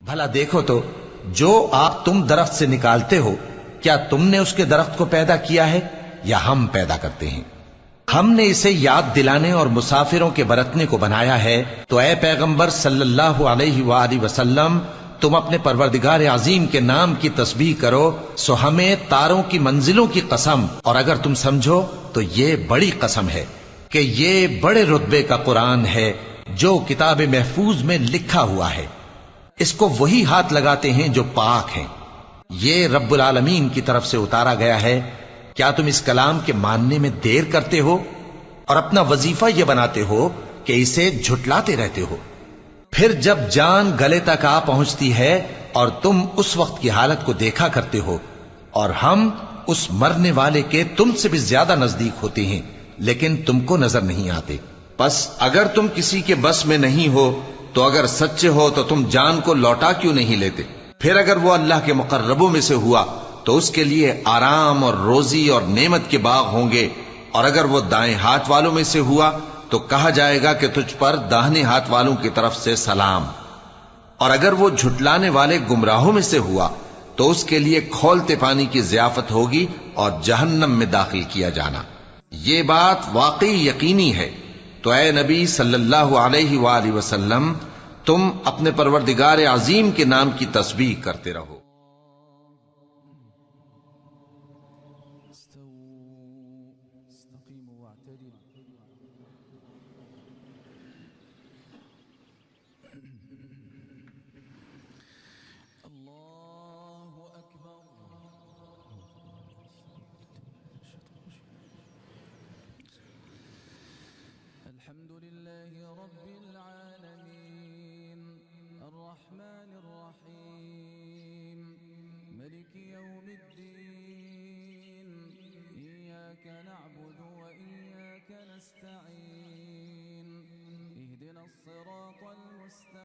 بھلا دیکھو تو جو آپ تم درخت سے نکالتے ہو کیا تم نے اس کے درخت کو پیدا کیا ہے یا ہم پیدا کرتے ہیں؟ ہم نے اسے یاد دلانے اور مسافروں کے برتنے کو بنایا ہے، تو اے پیغمبر صلی اللہ علیہ وآلہ وسلم تم اپنے پروردگار عظیم کے نام کی تسبیح کرو، سو ہمیں تاروں کی منزلوں کی قسم، اور اگر تم سمجھو تو یہ بڑی قسم ہے کہ یہ بڑے رتبے کا قرآن ہے جو کتاب محفوظ میں لکھا ہوا ہے، اس کو وہی ہاتھ لگاتے ہیں جو پاک ہیں، یہ رب العالمین کی طرف سے اتارا گیا ہے۔ کیا تم اس کلام کے ماننے میں دیر کرتے ہو اور اپنا وظیفہ یہ بناتے ہو کہ اسے جھٹلاتے رہتے ہو؟ پھر جب جان گلے تک آ پہنچتی ہے اور تم اس وقت کی حالت کو دیکھا کرتے ہو اور ہم اس مرنے والے کے تم سے بھی زیادہ نزدیک ہوتے ہیں لیکن تم کو نظر نہیں آتے۔ بس اگر تم کسی کے بس میں نہیں ہو تو اگر سچے ہو تو تم جان کو لوٹا کیوں نہیں لیتے؟ پھر اگر وہ اللہ کے مقربوں میں سے ہوا تو اس کے لیے آرام اور روزی اور نعمت کے باغ ہوں گے، اور اگر وہ دائیں ہاتھ والوں میں سے ہوا تو کہا جائے گا کہ تجھ پر داہنے ہاتھ والوں کی طرف سے سلام، اور اگر وہ جھٹلانے والے گمراہوں میں سے ہوا تو اس کے لیے کھولتے پانی کی ضیافت ہوگی اور جہنم میں داخل کیا جانا۔ یہ بات واقعی یقینی ہے، تو اے نبی صلی اللہ علیہ وآلہ وسلم تم اپنے پروردگار عظیم کے نام کی تسبیح کرتے رہو۔ استقيموا واعتدلوا الله أكبر الحمد لله رب العالمين الرحمن الرحيم ملك يوم الدين إياك نعبد وإياك نستعين اهدنا الصراط المستقيم